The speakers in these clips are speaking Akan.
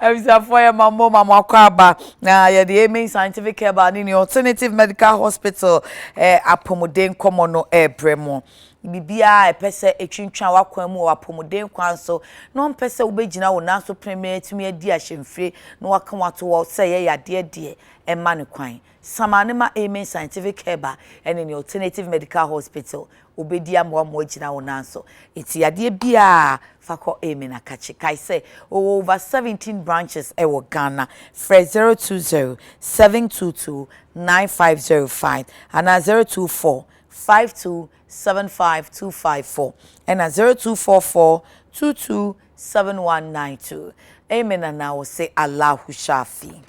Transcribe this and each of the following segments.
Foya mambo mama kwaba na ya the main scientific care ba ni alternative medical hospital apomuden komono bremo bibia pese etwintwa wakwan mu apomuden kwan so no pese ubegina wo na so premier tumi adi ahemfire no waka wato wo se ye yade de emma ne kwan samanema main scientific care ba and the alternative medical hospital obedi amwo agina wo na so enti yade bia fako amen akachi kai say over 17 branches e wo Ghana fresh 020 722 9505 and 024 5275254 and 0244 227192 amen and now say Allahu Shafi.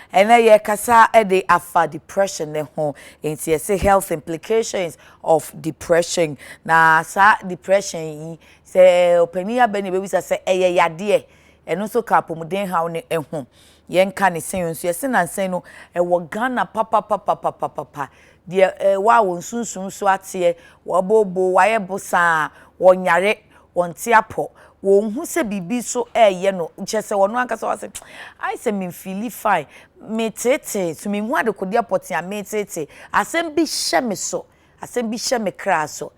And ye kasa de afa depression ne ho enti ye say health implications of depression na sa depression yi se opania be ne be bisa se eye yade eno so ka pomuden hawo ne ho ye nka ne sen so ye se na sen no e wo Ghana papa de wa won sunsun so ate wo bobo wa ye bosa wo nyare wonte apo wo hu se bibi so eye no nchese wono akasa wase I say me feel fine me tete to me hu adekodi apotia me tete asem bi hye me so asem bi hye me kra so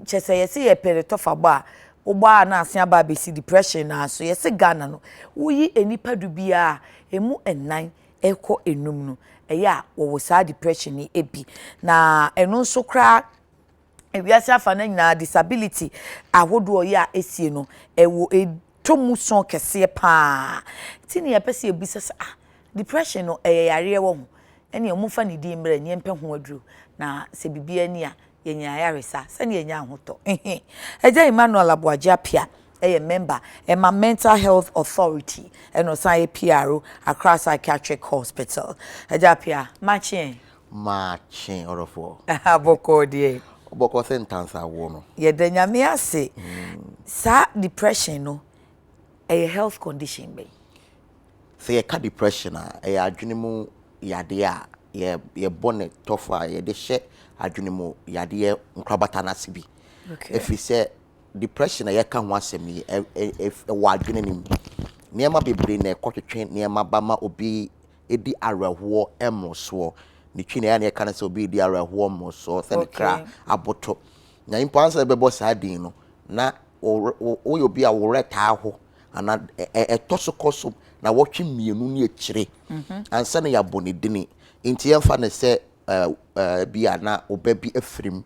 nchese ye se ye peretofa ba Oba na asia ba be si depression na so ye se Ghana no wuyi enipa du bia emu ennan eko enum no eya wo sa depression ni ebi na eno so kra ewiase afa na nyina disability ahodo ya esie no ewo etomu son kese pa tini ya pese ebisa depression no yare wo ho ene omufa ne di mbre ne mpe ho aduru na se bibia ni a yenya yaresa se ne yenya ahoto eja Emmanuel Abuajapia member Emma Mental Health Authority and Osai PRO across psychiatric hospital Ajapia matching orofo aboko die oboko sentence awo no ye danyame ase sa depression no a health condition be say ka depression a adwene mu yade a ye bone tofa ye de hye adwene mu yade nkrabata na sibi if we say depression ye ka ho asem yi wa adwene nim niema bebre na ekotwetwe niema bama obi edi areho emroso ni twine ya na ka na se obi edi areho emroso se ne kra aboto na impansa bebo sadin no na o obi a wo reta ho ana etosokoso na wotwe mienu ni ekire ansa na ya bonedini nti yemfa ne se bia na obabi afrim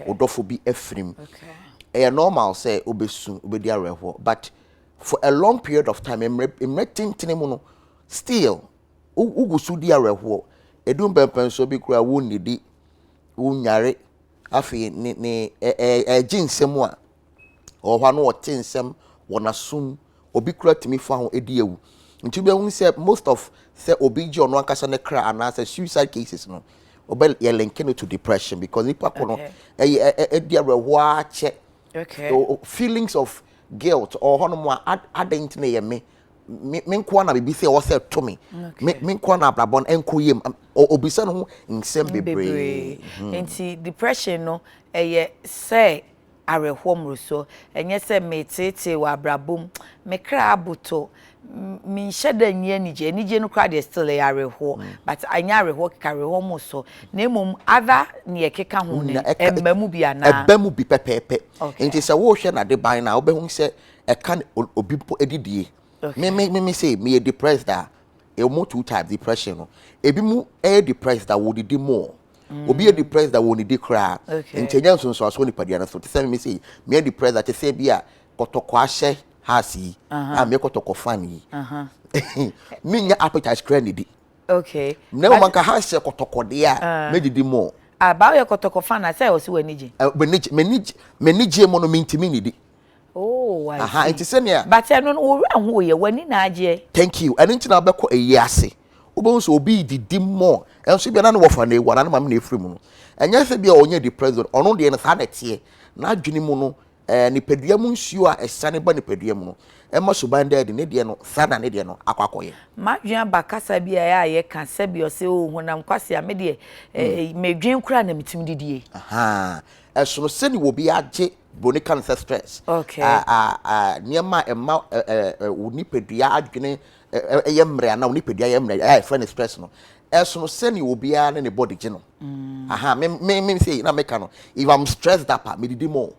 odofo bi afrim normal say obesu obedi areho but for a long period of time emretintinemu no still ugusu di areho edum pempen so bi kura wo nidi wo nyare afi ni jinsem a ohwa no wotinsem wonasum obi kura timi fa ho edi ewu nti be hu say most of say obi ji ono akasa ne kra ana say suicide cases no obel ye link to depression because ipa kono edi areho a che so feelings of guilt or hono adent na ye me nko na bibi say wo say to me nko na abrabon enko yem obisa no ho nsem bebre enti depression no eye say arehom roso enye say metete wa abrabom me kra abuto min sheda nije no kra de still areho but anya areho kareho mo so na emom other ne ekeka ho ne embamu bia na embamu bi pepepe enti say wo hwe na de ban na obehu say eka obi po edidie me say me depressed that mo two type depression no ebi mu depressed that would di more obi depressed that would di cry enti nya so ni padia na so te say me say me depressed that say bia kotoko ahye hasi me kotoko fani me nya appetite cry ni di ne o manka hase kotoko de a me di more about your kotoko fan I say o si wanije menije mo no mintimi ni di oh I see it is near but no wo ho ye wani na age thank you and ntina beko eyiase obo so obi didi more enso bia na no wofa na ewa na ma me na efrim no enya se bia onye depression ono de na sa na tie na adwene mu no ni pedua mu nsuo a esane ba ni pedua mu no ema so banda de ne de no sada ne de no akwakoye madwan bakasa bia ya ye ka se bia o se o honam kwase a me de medwen kura na mitim didie eso no se ni wo bi age boni cancer stress niema emma uni pedua adwene yemre na onipadua yemre eh friend stress no eso no send you obia na ne body gino aha me say na make no if I'm stressed up me did more.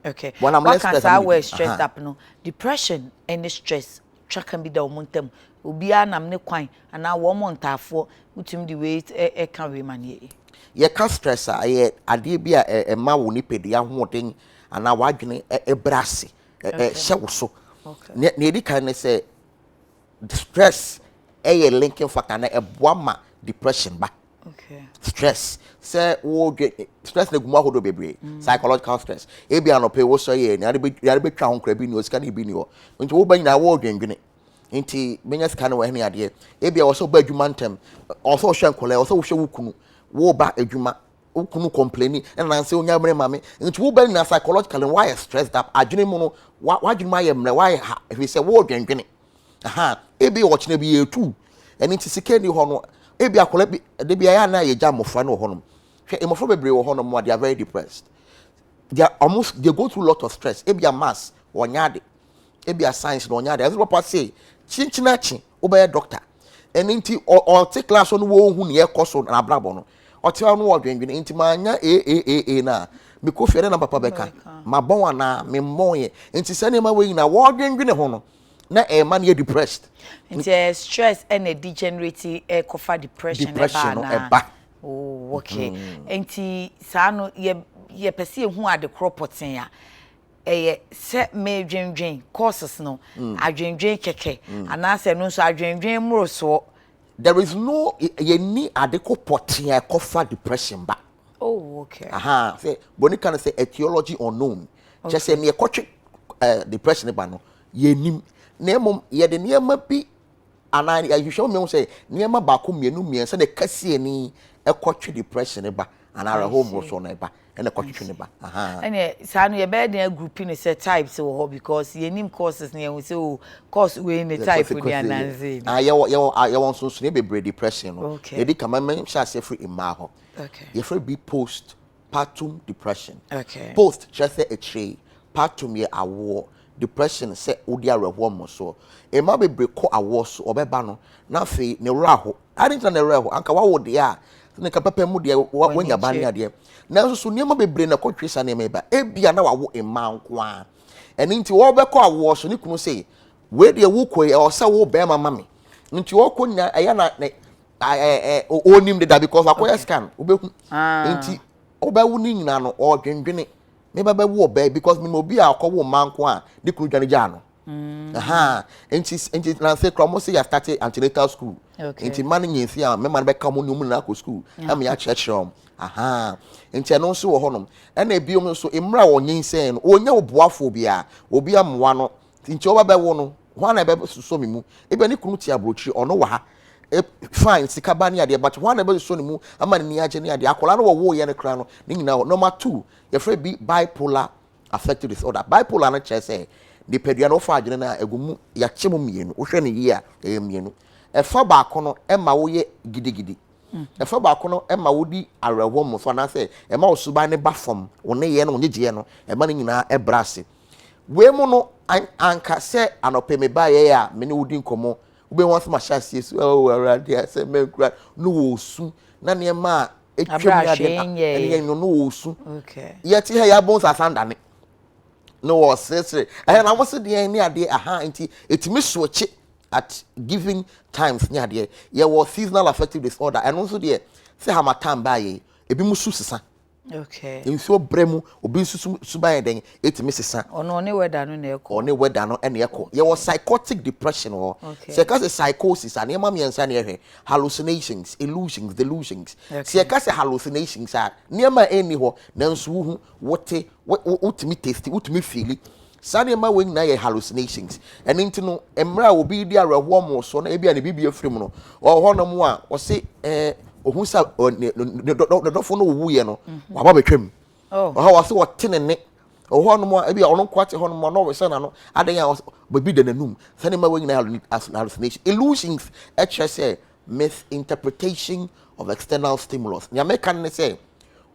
Okay. When I'm less stressed, I was stressed up no. Depression and stress can be the momentum. Obia nam ne kwan ana wo montafo utim the way e can we man ye. Ye can stress ade bia e ma wo nipadua hoden ana wadwene e brase hye wo so. Okay. Ne edi kan ne say stress a linking factor na eboama depression ba. Okay. Stress say wo stress na gumu ahodo bebre psychological stress e bia no pe wo so ye na de be twa ho kra bi ni o sika ni bi ni o nti wo ba nyina wo dwendwene nti menya sika na wo hene ade e bia wo so ba adwuma ntem o so hwe nkole o so hwe wukunu wo ba adwuma wukunu complaining na say onya mre mame nti wo ba na psychologically why stressed up adwene mu no wadwuma ye mre why if say wo dwendwene aha e bia wo chine bi ye tu eni nti sika ni ho no ebi akola bi de bia ya na ye jam mofra no honom hwe emofra bebre wo honom they are very depressed, they go through a lot of stress. Ebi a mass onyade ebi a science no onyade as papa say chinchina chi obe doctor and nti or take class on wo hu ne ekoso na brabo no ote anu odwenwene nti manya na because fere na papa beka mabon ana memmoye nti sane ma we na wo odwenwene ho no na man you depressed. It's stress and a degenerative cover depression eba. Oh, okay. Enti sano ye pese hu ade cropoten ya se me dwendwen courses no adwendwen keke anase no so adwendwen mroso. There is no ye ni ade cropoten cover depression ba. Oh, okay. Aha, say boni can say etiology unknown. Okay. Just say me ekotwe depression ba no ye nim nemom ye de niema bi ana you show me say niema ba ko mienu se de kase ni ekotwe depression ba ana ra home so na ba ene ekotwe ne ba aha ene sa no ye be de group ni say types wo because ye nim courses ni ye say o course we ni type ni ananze ye won so so ne bebre depression no ye di kama men sha say free imma ho okay ye free be postpartum depression okay post just say a tree partum ye awo depression say odi areho mo so e ma bebre ko awo so obeba no na fe ne raho adin na raho anka wawo de a ne ka papa mu de wanya ba ne ade na so ne ma bebre na kotwesa ne meba e bia na wawo e manko a eni nti wo be ko awo so ne kunu say we de wo ko e o say wo be mama me nti wo ko nya eya na onim de da because akoya scan obeku nti obawu ni nyina no o dwendwene me baba wo be because me obi akowo manko a de kunu dwane ja no aha enti na say kromo say ya start antenatal school enti man nyensi a me man be ka mo no mu na ko school am ya chechrom aha enti no so wo honom na ebiom so imra wo nyensen no onya oboafo bia obi amwa no enti oba be wo no ho na be so me mu ebe ni kunu ti abrochi ono wa ha fine sikaba ni ade but one ebe so ni mu ama ni age ni ade akola no wo ye ne kra no ni nyina number 2 your friend be bipolar affective disorder bipolar na che say the pedua no fa agene na egumu ya chemu mienu wo hwe ne yi a mienu e fa ba kono e ma wo ye gidigidi e fa ba kono e ma wo di arewo mo so na say e ma wo suba ne ba fom wo ne ye no nyegye no e ma ni nyina e brase we mu no anka say anope me ba ye ya me ne wudi nkomo ube won sama chassis so awurade say me kura no wo su na ne ma etwem ya de ene no wo su okay yeti he ya bon sasanda ne no was sesre na wo se de ni ade aha nti etimi switch at giving times ni ade ye was seasonal affective disorder and also de say hamatan ba ye ebi musu sesa okay nso bremu obi susu suban den etimi sesa ono ne weather no na eko one weather no ene eko ye was psychotic depression or say cause psychosis and ema miensa na ehwe hallucinations illusions delusions say cause hallucinations are niema eni ho nanso hu wote utimi taste utimi feel sane ma wen na ye hallucinations and into no emra obi di areho mo so na ebia ne bibia firim no o ho no mo a o se ohun sa dofo no wu ye no waba betwam oh ha wase wotene ne oho no mo e bia ono kwate ho no mo no we se na no adan ya baby de nanum sane ma wen na hallucination illusions say misinterpretation of external stimulus nya me kan ne say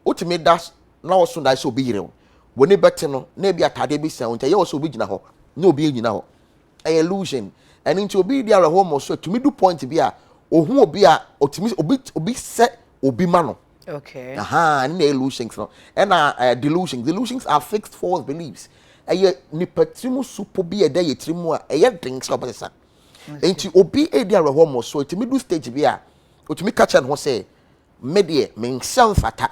utimi dash na wo so da so obi yire woni bete no na bia tade bi san unta ye wo so obi gina ho na obi gina ho illusion and into obi dia home so to me do point bi a ohun obi a otimi obi se obi ma no. Okay. And illusions no. And delusions are fixed false beliefs. Eye nipa trimu supo bi eda ye trimu a eye drinks obesa. Enti obi e dia home so to me do stage bi a otimi catch and ho say me de me mfata.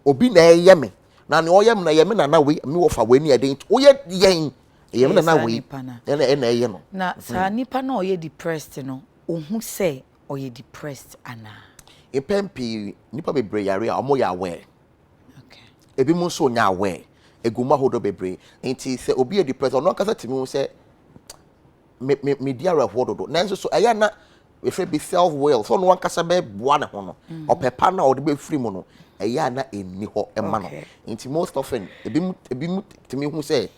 Obi na eye me. Na ne oyem na ye me na we me wo fa we ni eden. Oye yen ye me na we. Na eye no. Na sa nipa na oye depressed no. Ohun say oye depressed ana. Epempi nipa bebre yare a omo ya aware. Okay. Ebi mu so nya aware. Eguma hodo bebre. Enti se obi e depressed ono kasa timi se me diare hodo. Nanso so eya na we fe be self will. So no kasa be boa ne ho no. Opepa na ode be free mu no. Eya na eni ho ema no. Enti most often ebi mu timi hu se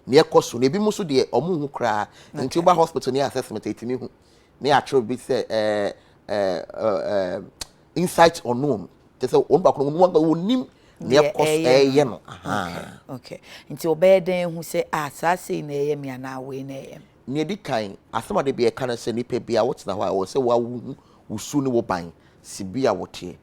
ne ekoso na ebi mu so de omo hu kra. Enti oba hospital ne assessment etimi hu. Ne atro bi se insight unknown. They say on back no one go nim near cost ye no. Okay. Nti obeden hu say sa say na ye me ana we na ye. Near di kind asema de be e kan say nipa bia what na why say wa wusu ne wo ban sibia wote.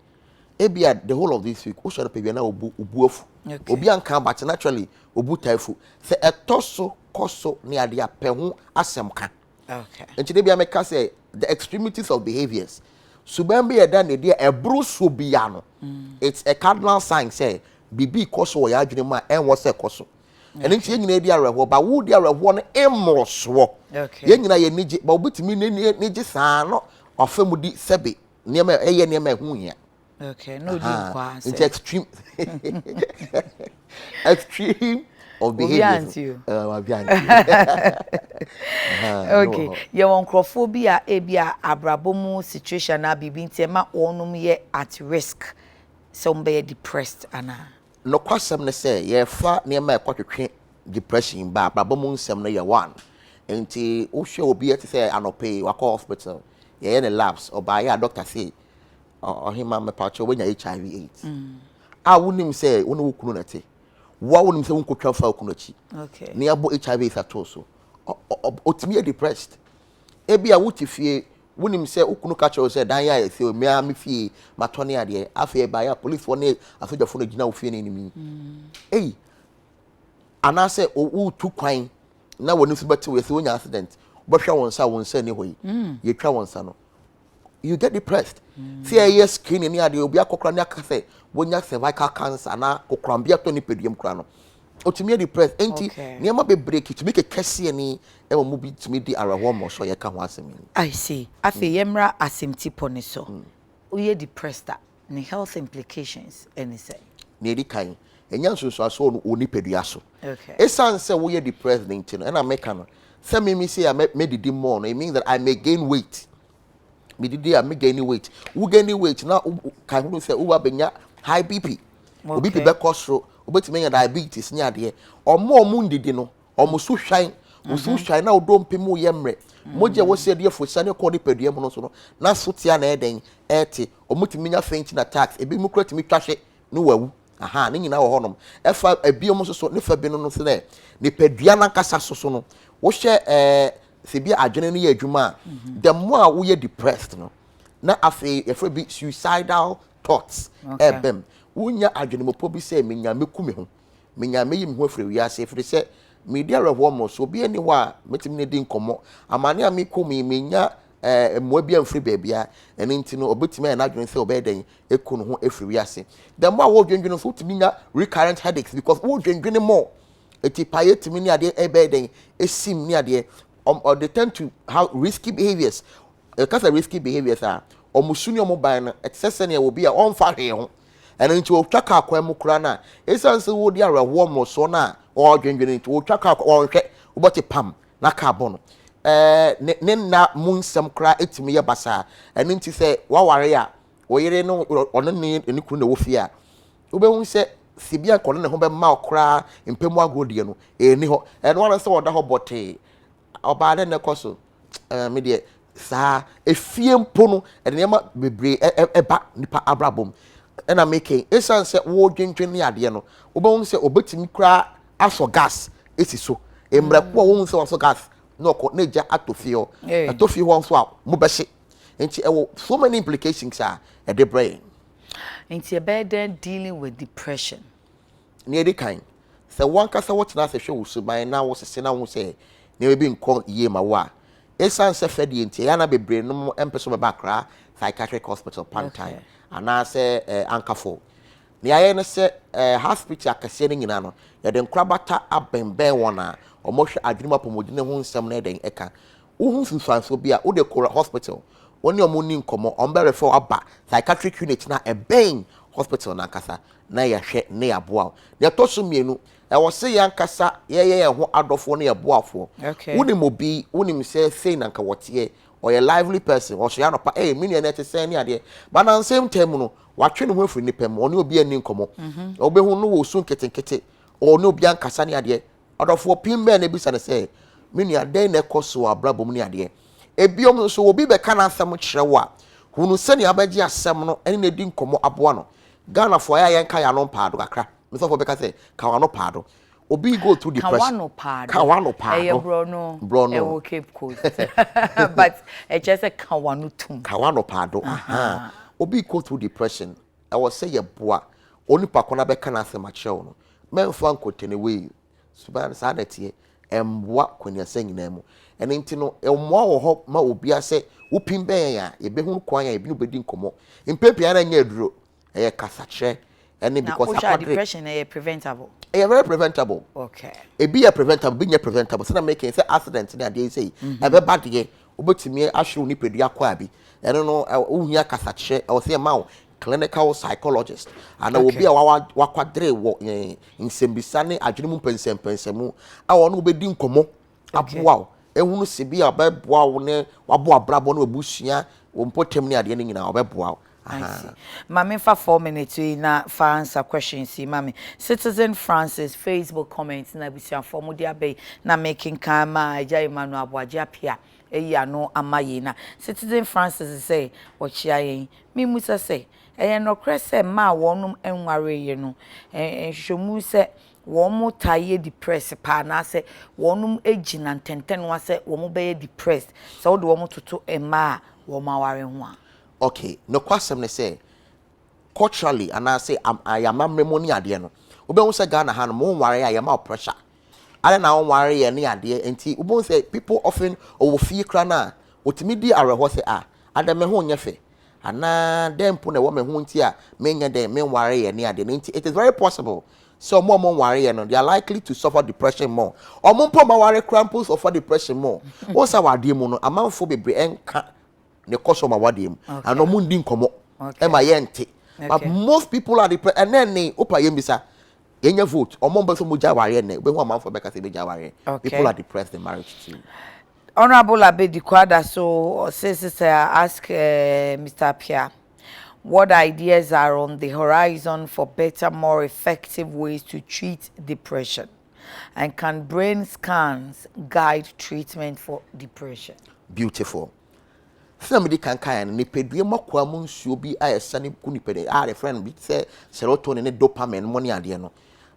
Ebia the whole of this week wo share pe bia na obu afu. Obi anka but naturally obu taifu. Say etoso koso ne ade apɛ ho asɛm ka. Okay. Nti de bia me ka say the extremities of behaviors. Subambi eda ne dia ebru so bia no. It's a cardinal sign say bibi koso ya adwene ma enwo se koso. Ene nti ye nyina dia reho ba wo dia reho no emroso. Okay. Ye nyina ye nige ba obitimi nige saa no ofam di sebe niam eye niam ehu hia. Okay, no di kwa say. It's extreme extreme of behavior. Okay, ye won crofobia ebia abrabomu situation na bibi ntema onum ye at risk. Some be depressed ana. No kwasem ne say ye fa niam ekotwetwe depression ba abrabomu nsem no ye one. Enti wo hwe obi ate say anope waka hospital ye ne labs oba ya doctor say ohima me pacho wenya HIV AIDS. A wonim say wonu wokunu na te. Wa wonim say wonkotwa fa okunu achi. Okay. Ne abo HIV is atoso. Otimi depressed. Ebi a wuti fie wonim say okunu ka che say dan ya say me am fie matone ade afa ba ya police woni afojafo no gina wo fie ne nimi. Ei anase o tu kwan na woni so beti we say wonya accident. Bo hwa won sa ne hoyi. Ye twa won sa no. You get depressed. See yes skin ni ade obi akokra ne aka say wonya cervical cancer na kokrambia to ni pedium kra no. Otimi depressed enti niam be break it make a kese ni e mo bi timi di arawo mo so ye ka ho asemi. I see. Afi yemra asemti pone so. Uye depressed ni health implications any say. Ne di kan enya nsusu aso no oni pedua so. Okay. Esan say wo ye depressed enti no na make no. Say me say I me didi more no it means that I may gain weight. Me didi I may gain weight. Who gain weight na kan who say who abenya high BP. Obi be kosro obetime ya diabetes nya de omo ndidi no omo su hwan usu hwan na odo mpemu yemre moje wo se de fosa ne ko de pedua mu no so no na so tia na eden ete omutimi nya fainting attacks ebi mu kratimi twahwe no wawu ne nyina wo honom efa ebiom so ne fa bi no so ne pedua na kasa so no wo hye se bi adwene no ye adwuma the more wo ye depressed no na afi efa bi suicidal thoughts ebem wonya adwene mopo bi se menya mekumi ho menya meyi me ho afre wiase fre se media reho mo so bi ani wa metimi ne din komo amane a mekumi menya mo bia mfre baabia ene ntino obetimi na adwene se obeden ekunu ho afre wiase the more wo dwendwene so timi nya recurrent headaches because wo dwendwene more etipaye timi ni ade ebeden esim ni ade they tend to have risky behaviors because risky behaviors are omusuni omoban na etse ne wo bia on fa hwe ho ene nti wo twaka akwan mu kura na esanse wo di arewo mo so na o dwendwene nti wo twaka o hwe wo bote pam na ka bono ne na munsem kura etimi ye basa ene nti se waware a wo yire no ono ne kuru na wo fi a wo be hu se sibia kono ne ho be ma okra mpemu agrodie no eni ho ene wana se woda ho bote obaade ne koso me de sa efie mpono ene ma bebre eba nipa abrabom ena make esan se wo dwendwene ade no wo be hu se obetimi kra aso gas esi so emre ko wo hu se aso gas no ko na ja atofio atofio ho so a mo be hye nti so many implications are at the brain. Nti e better dealing with depression. Near the kind. So one kasa what na se hwe so ban na wo sese na wo say na be nko ye ma wa. Esan se fedi nti ya na bebre no empeso be bakra psychiatric hospital Pantine. Ana se ankafo. Ni aye ne se hospital akase ne nyina no ye de nkrabata abemben wona omohwe adwuma pomodine ho nsem na den eka. Wo hu fifanso bia wo de kora hospital. Woni omuni nkomo ombe refer aba psychiatric unit na eben hospital na kasa na ya hwe na ya boa. Na to so mienu e wo se yan kasa ye ho adofo na ya boafo. Woni mobi woni say na nka wote or a lively person or so pa mini na te say ni ade but na same time no watwe ne ho afiri ni pem oni obi ani nkomo obehu no wo sun ketenkete or no obi an kasa ni ade adofo pimbe na bisa ne say mini ade na ekoso abrabom ni ade ebiom so obi be kana asem kirewa hunu sani abaji asem no eni na di nkomo aboa no Ghana for ya yanka ya no paado kakra me so for be ka say ka wa no paado obi go through depression kawano paado e brono e wo Cape Coast but e just a kawano tum kawano paado obi go through depression I was say ye boa onipa kona be kana asem kirewo no memfa nkotene we suban sa datie emboa kwanya sanyina mu ene nti no emmoa wo ho ma obi ase wopim ben ya ebehun kwan ya ebi no bedi nkomo impepia na nya aduro eye kasache ene because depression is preventable. Very preventable. Okay. Be a preventable, be a preventable. So na making say accident na dey say e be bad ye obetimi ahwe oni pedua kwa bi ene no ohia kasache o say ma clinical psychologist and will be a wakwadre wo nsembisa ne adwene mu pensempensemu a wono obedi nkomo aboa ehunu se bi a beboa wo ne waboa brabo no abusua wo mpotem ne ade ne nyina obeboa. I see. Mami for 4 minutes we na for answer questions see mami. Citizen Francis Facebook comments na bisia for mo dia be na making kama Aja Emmanuel Abuaje apia eya no amaye na. Citizen Francis say ochia yen me musa say eye no krese ma wonum enware ye no hwomu se wo mo taye depressed pa na se wonum egina ntenten wa se wo mo be depressed so wo de wo mo toto ema wo ma ware ho a. Okay, no kwasem ne say culturally and I say I am memoni ade no obehu say Ghana ha no mo ware I am pressure ale na won ware ye ne ade enti obehu say people often feel kra na otimi di areho say adame ho nyefe ana dempo na wo me ho nti a menya dem me ware ye ne ade enti it is very possible so more ware ye no they are likely to suffer depression more or mo po ma ware cramples suffer depression more once our ade mu no amanfo bebre enka ne koso ma wadem and omundi nkomo e ma yente but most people are depressed and then ne opa yembisa yenya vote omomba so muja ware ne be hu amanfo be ka se be ja ware people are depressed in marriage too. Honorable Abedi Kwada so says ask Mr. Pia what ideas are on the horizon for better more effective ways to treat depression and can brain scans guide treatment for depression. Beautiful. Somebody can kind ni pedue makwa mu nsuo bi ayesane ku ni pede a friend bi say serotonin ne dopamine money ade no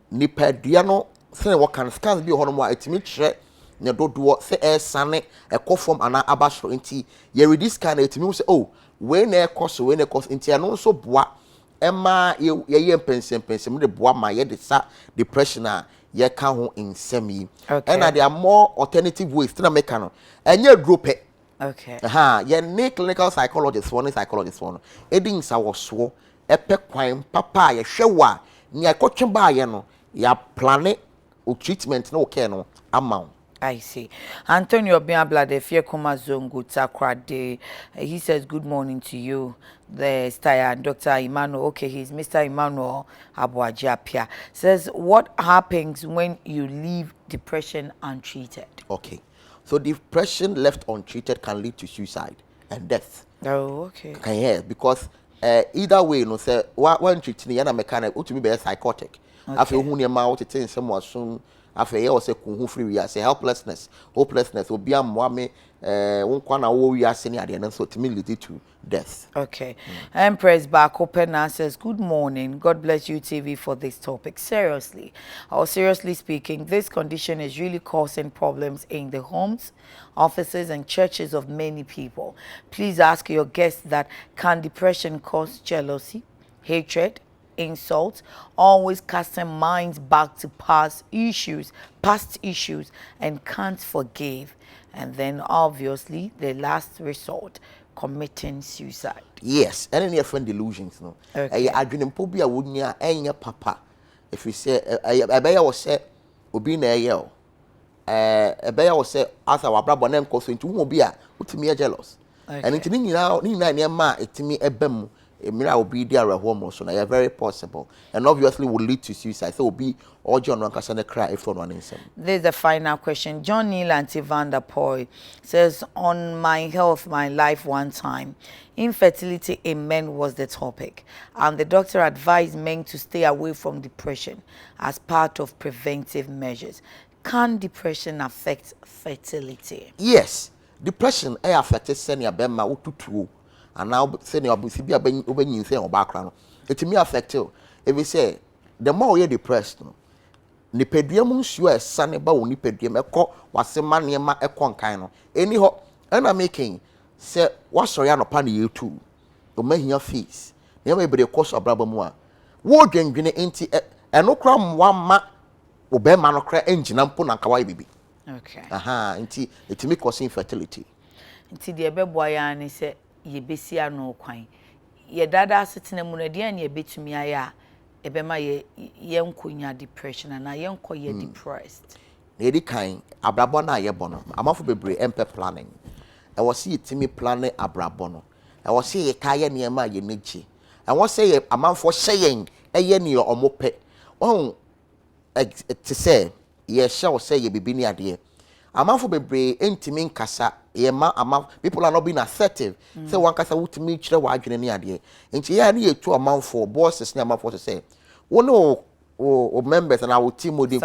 ni pedue no say what can scans bi hono mo etimi kire ne dodo say esane ekofom ana abasro nti ye read this kind etimi say oh we na ekoso nti ano so boa ema ye pensem de boa ma ye de sa depression a ye ka ho nsem yi and there are more alternative ways to make no enye drope. Okay. Yeah, clinical psychologist one. Edin sa woso epe kwan papa ye hwewa ni akotwe ba ye no ya plan o treatment no care no amount. I see. Antonio Biabla de Fiekuma Zongo Takrade. He says good morning to you. The Staya Dr. Emmanuel. Okay, he's Mr. Emmanuel Abuaje Apia. Says what happens when you leave depression untreated? Okay. So depression left untreated can lead to suicide and death. Oh, okay. Can hear because either way, no say when treating yana mechanic, ultimately be psychotic. After who near mouth to tell someone soon after you say kuhu free we say helplessness, hopelessness will be a mwame wonkwa na wo wi ase ne ade no so timi lead to death. Okay. Empress Bakopena says, good morning. God bless you, TV, for this topic. Seriously, or seriously speaking, this condition is really causing problems in the homes, offices, and churches of many people. Please ask your guests that, can depression cause jealousy, hatred, insult, always casting minds back to past issues, and can't forgive? And then obviously the last resort, committing suicide. Yes, and any friend delusions no. Okay. Adwenimpo bi a wonya enya papa. If we say ebeya wo say obi na eye o. Ebeya wo say asa wabrabo na nko so nti wo bi a utimi jealous. And nti ni nyina ma etimi ebam emira obi di areho mo so na you very possible, and obviously will lead to suicide. So obi ojo no ankasa na cry if one insem. This is the final question. John Neil Antivander Poy says, on My Health, My Life one time, infertility in men was the topic, and the doctor advised men to stay away from depression as part of preventive measures. Can depression affect fertility? Yes, depression affects senior bema ututu, and now senior busibi obenyin say obakra no. It may affect you. If we say the more you're depressed, no, nipadua mu nsuo a sane ba wo nipadua mekọ wasema niema ekọ nkan no eni ho na making say wasori anopa na yetu o mahia fees niema ebere course obraba mu a wo dwendwene enti eno kra mwa ma obema no kra engina mpo na kawai bibi. Okay. Aha, enti etimi cause infertility. Enti de ebeboa ya ne se yebesi ano kwan ye dada asetena mu na de na yebetumi aya ebema ye nkonya depression na ye nko ye depressed. Na edi kan abrabo na ye bono amafo bebre empe planning e wo se yetimi planning abrabo no e wo se ye ka ye niema ye neji e wo se ye amafo hyeyen eye ne omope won te se ye hye wo se ye bibi ni ade amafo bebre entimi nkasa ye ma people are not being assertive. Say one kasa wutimi kire wa adwene ni ade nti ye na ye tu amafo bosses ni amafo to say one o members and our team wodi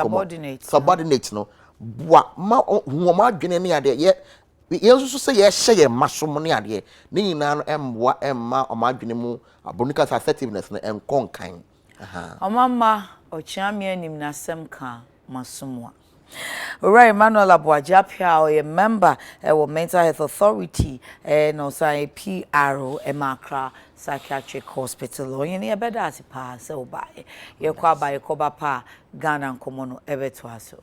subordinates no bua ma huoma adwene ne ade ye so say ye hye ye masom ne ade ne nyina no emboa emma o ma adwene mu abonika assertiveness no enkonkan. Aha Omama ochiame anim na sem ka masomwa. Alright, Emmanuel Abuajapia, or a member of Mental Health Authority, and also a PRO, Emakra Psychiatric Hospital. Or any better as a pass, so by your qua by a coba pa, Ghana and Komono, ever to us.